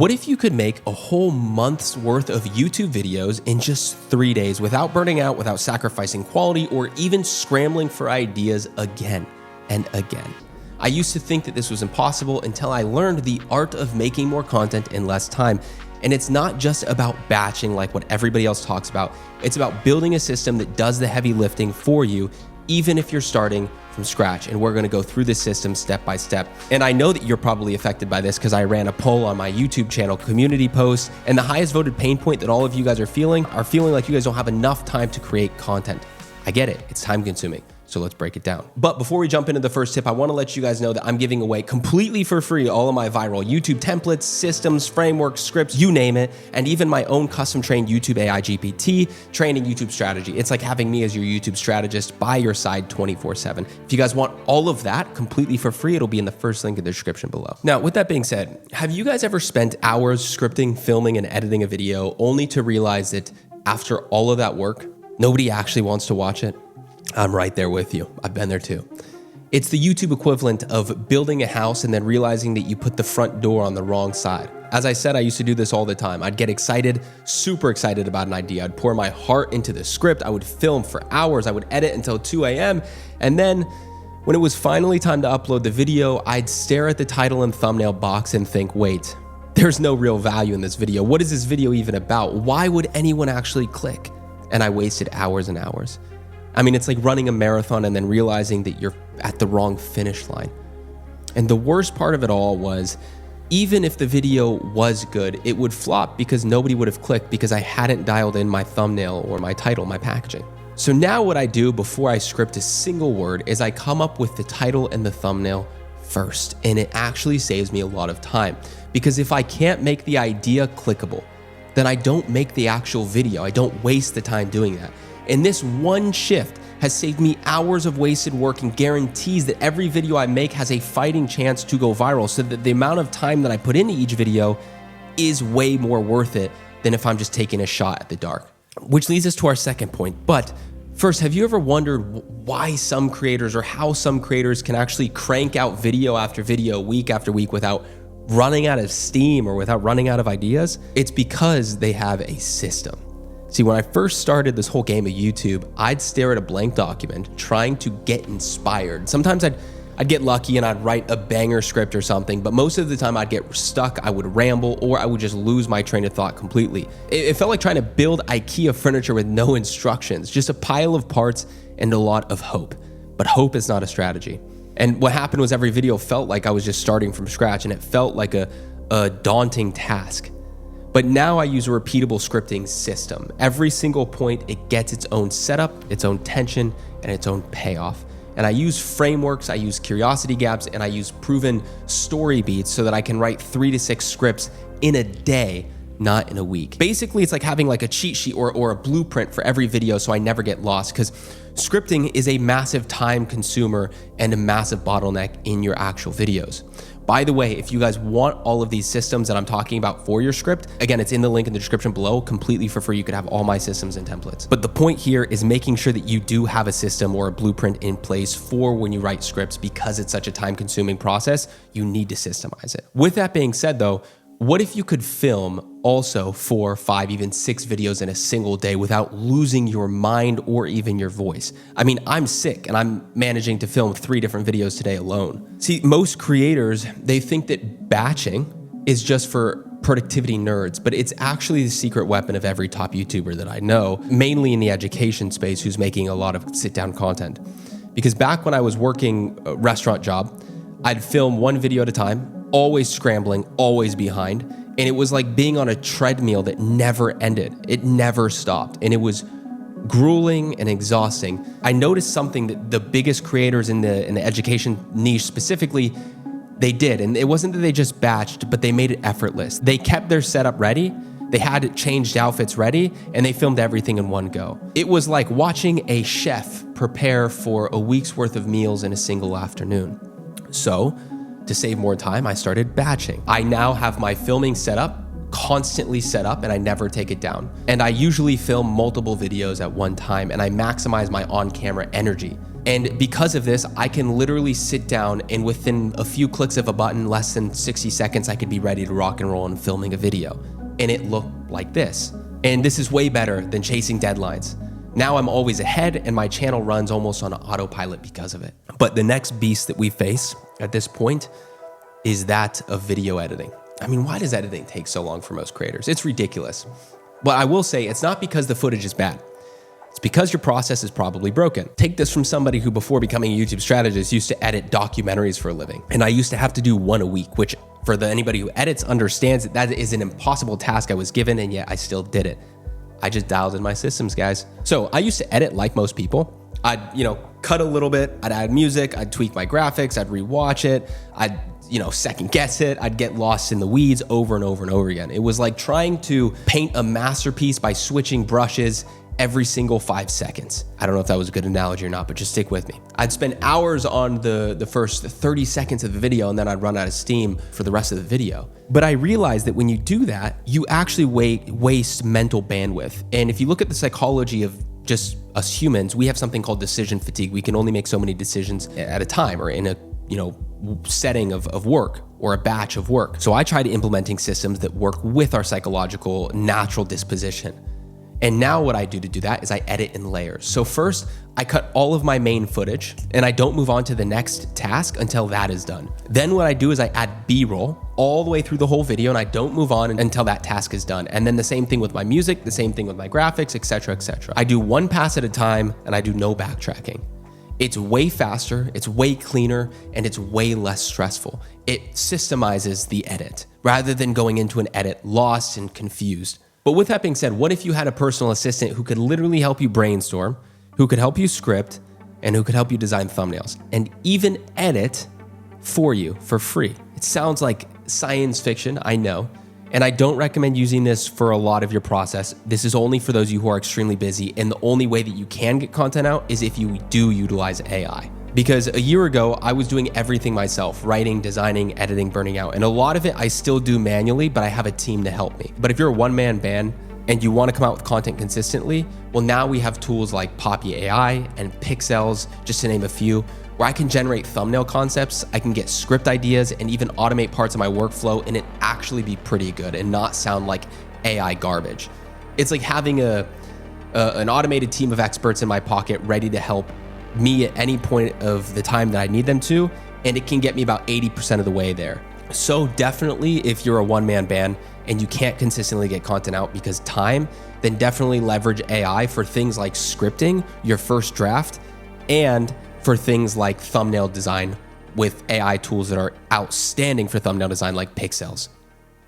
What if you could make a whole month's worth of YouTube videos in just 3 days without burning out, without sacrificing quality, or even scrambling for ideas again and again? I used to think that this was impossible until I learned the art of making more content in less time. And it's not just about batching like what everybody else talks about. It's about building a system that does the heavy lifting for you, even if you're starting from scratch. And we're gonna go through this system step by step. And I know that you're probably affected by this because I ran a poll on my YouTube channel community post, and the highest voted pain point that all of you guys are feeling like you guys don't have enough time to create content. I get it, it's time consuming. So let's break it down. But before we jump into the first tip, I wanna let you guys know that I'm giving away completely for free all of my viral YouTube templates, systems, frameworks, scripts, you name it, and even my own custom trained YouTube AI GPT training YouTube strategy. It's like having me as your YouTube strategist by your side 24/7. If you guys want all of that completely for free, it'll be in the first link in the description below. Now, with that being said, have you guys ever spent hours scripting, filming, and editing a video only to realize that after all of that work, nobody actually wants to watch it? I'm right there with you. I've been there too. It's the YouTube equivalent of building a house and then realizing that you put the front door on the wrong side. As I said, I used to do this all the time. I'd get excited, super excited about an idea. I'd pour my heart into the script. I would film for hours. I would edit until 2 a.m. And then when it was finally time to upload the video, I'd stare at the title and thumbnail box and think, wait, there's no real value in this video. What is this video even about? Why would anyone actually click? And I wasted hours and hours. I mean, it's like running a marathon and then realizing that you're at the wrong finish line. And the worst part of it all was, even if the video was good, it would flop because nobody would have clicked because I hadn't dialed in my thumbnail or my title, my packaging. So now what I do before I script a single word is I come up with the title and the thumbnail first. And it actually saves me a lot of time, because if I can't make the idea clickable, then I don't make the actual video. I don't waste the time doing that. And this one shift has saved me hours of wasted work and guarantees that every video I make has a fighting chance to go viral, so that the amount of time that I put into each video is way more worth it than if I'm just taking a shot at the dark. Which leads us to our second point. But first, have you ever wondered why some creators, or how some creators can actually crank out video after video, week after week, without running out of steam or without running out of ideas? It's because they have a system. See, when I first started this whole game of YouTube, I'd stare at a blank document trying to get inspired. Sometimes I'd get lucky and I'd write a banger script or something, but most of the time I'd get stuck, I would ramble, or I would just lose my train of thought completely. It felt like trying to build IKEA furniture with no instructions, just a pile of parts and a lot of hope. But hope is not a strategy. And what happened was every video felt like I was just starting from scratch, and it felt like a daunting task. But now I use a repeatable scripting system. Every single point, it gets its own setup, its own tension, and its own payoff. And I use frameworks, I use curiosity gaps, and I use proven story beats so that I can write 3 to 6 scripts in a day, not in a week. Basically, it's like having like a cheat sheet or a blueprint for every video, so I never get lost, because scripting is a massive time consumer and a massive bottleneck in your actual videos. By the way, if you guys want all of these systems that I'm talking about for your script, again, it's in the link in the description below, completely for free. You could have all my systems and templates. But the point here is making sure that you do have a system or a blueprint in place for when you write scripts, because it's such a time-consuming process, you need to systemize it. With that being said though, what if you could film also 4, 5, even 6 videos in a single day without losing your mind or even your voice? I mean, I'm sick and I'm managing to film 3 different videos today alone. See, most creators, they think that batching is just for productivity nerds, but it's actually the secret weapon of every top YouTuber that I know, mainly in the education space, who's making a lot of sit-down content. Because back when I was working a restaurant job, I'd film 1 video at a time, always scrambling, always behind. And it was like being on a treadmill that never ended. It never stopped. And it was grueling and exhausting. I noticed something that the biggest creators in the education niche specifically, they did. And it wasn't that they just batched, but they made it effortless. They kept their setup ready. They had changed outfits ready, and they filmed everything in one go. It was like watching a chef prepare for a week's worth of meals in a single afternoon. So, to save more time, I started batching. I now have my filming set up, constantly set up, and I never take it down. And I usually film multiple videos at one time, and I maximize my on-camera energy. And because of this, I can literally sit down and within a few clicks of a button, less than 60 seconds, I could be ready to rock and roll and filming a video. And it looked like this. And this is way better than chasing deadlines. Now I'm always ahead and my channel runs almost on autopilot because of it. But the next beast that we face at this point is that of video editing. I mean, why does editing take so long for most creators? It's ridiculous. But I will say it's not because the footage is bad. It's because your process is probably broken. Take this from somebody who before becoming a YouTube strategist used to edit documentaries for a living. And I used to have to do one a week, which for anybody who edits understands that is an impossible task I was given, and yet I still did it. I just dialed in my systems, guys. So I used to edit like most people. I'd, cut a little bit, I'd add music, I'd tweak my graphics, I'd rewatch it, I'd, second guess it, I'd get lost in the weeds over and over and over again. It was like trying to paint a masterpiece by switching brushes every single 5 seconds. I don't know if that was a good analogy or not, but just stick with me. I'd spend hours on the first 30 seconds of the video and then I'd run out of steam for the rest of the video. But I realized that when you do that, you actually waste mental bandwidth. And if you look at the psychology of just us humans, we have something called decision fatigue. We can only make so many decisions at a time or in a setting of work or a batch of work. So I tried implementing systems that work with our psychological natural disposition. And now what I do to do that is I edit in layers. So first, I cut all of my main footage and I don't move on to the next task until that is done. Then what I do is I add B-roll all the way through the whole video and I don't move on until that task is done. And then the same thing with my music, the same thing with my graphics, etc., etc. I do one pass at a time and I do no backtracking. It's way faster, it's way cleaner, and it's way less stressful. It systemizes the edit rather than going into an edit lost and confused. But with that being said, what if you had a personal assistant who could literally help you brainstorm, who could help you script, and who could help you design thumbnails, and even edit for you for free? It sounds like science fiction, I know, and I don't recommend using this for a lot of your process. This is only for those of you who are extremely busy, and the only way that you can get content out is if you do utilize AI. Because a year ago, I was doing everything myself, writing, designing, editing, burning out. And a lot of it I still do manually, but I have a team to help me. But if you're a one-man band and you want to come out with content consistently, well, now we have tools like Poppy AI and Pixels, just to name a few, where I can generate thumbnail concepts, I can get script ideas, and even automate parts of my workflow, and it actually be pretty good and not sound like AI garbage. It's like having an automated team of experts in my pocket ready to help me at any point of the time that I need them to, and it can get me about 80% of the way there. So definitely, if you're a one-man band and you can't consistently get content out because time, then definitely leverage AI for things like scripting, your first draft, and for things like thumbnail design with AI tools that are outstanding for thumbnail design like Pixels.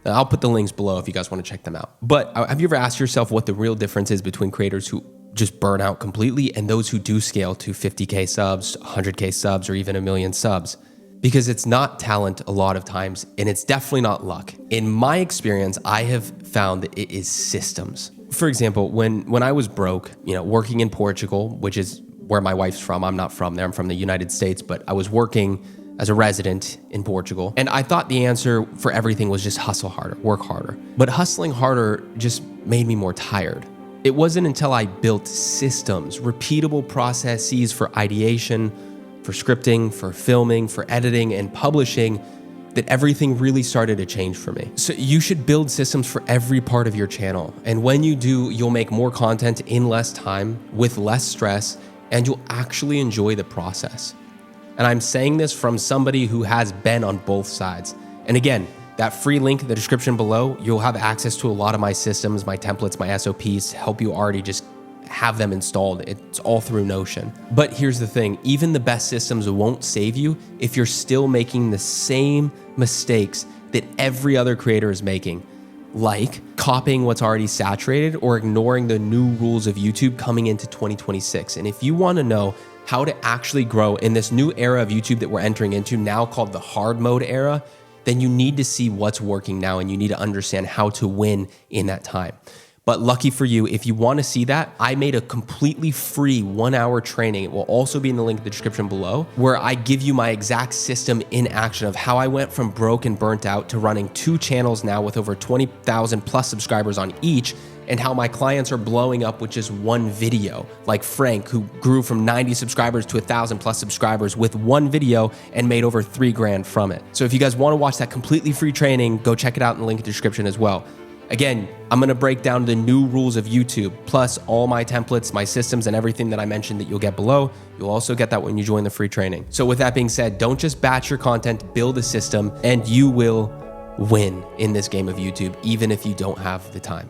I'll put the links below if you guys want to check them out. But have you ever asked yourself what the real difference is between creators who just burn out completely and those who do scale to 50K subs, 100K subs, or even 1 million subs? Because it's not talent a lot of times, and it's definitely not luck. In my experience, I have found that it is systems. For example, when I was broke, working in Portugal, which is where my wife's from, I'm not from there, I'm from the United States, but I was working as a resident in Portugal. And I thought the answer for everything was just hustle harder, work harder. But hustling harder just made me more tired. It wasn't until I built systems, repeatable processes for ideation, for scripting, for filming, for editing, and publishing that everything really started to change for me. So you should build systems for every part of your channel. And when you do, you'll make more content in less time, with less stress, and you'll actually enjoy the process. And I'm saying this from somebody who has been on both sides. And again, that free link in the description below, you'll have access to a lot of my systems, my templates, my SOPs, help you already just have them installed. It's all through Notion. But here's the thing, even the best systems won't save you if you're still making the same mistakes that every other creator is making, like copying what's already saturated or ignoring the new rules of YouTube coming into 2026. And if you want to know how to actually grow in this new era of YouTube that we're entering into, now called the hard mode era, then you need to see what's working now and you need to understand how to win in that time. But lucky for you, if you want to see that, I made a completely free 1-hour training. It will also be in the link in the description below, where I give you my exact system in action of how I went from broke and burnt out to running 2 channels now with over 20,000 plus subscribers on each, and how my clients are blowing up with just one video, like Frank, who grew from 90 subscribers to 1,000 plus subscribers with one video and made over 3 grand from it. So if you guys want to watch that completely free training, go check it out in the link in the description as well. Again, I'm going to break down the new rules of YouTube, plus all my templates, my systems, and everything that I mentioned that you'll get below. You'll also get that when you join the free training. So with that being said, don't just batch your content, build a system, and you will win in this game of YouTube, even if you don't have the time.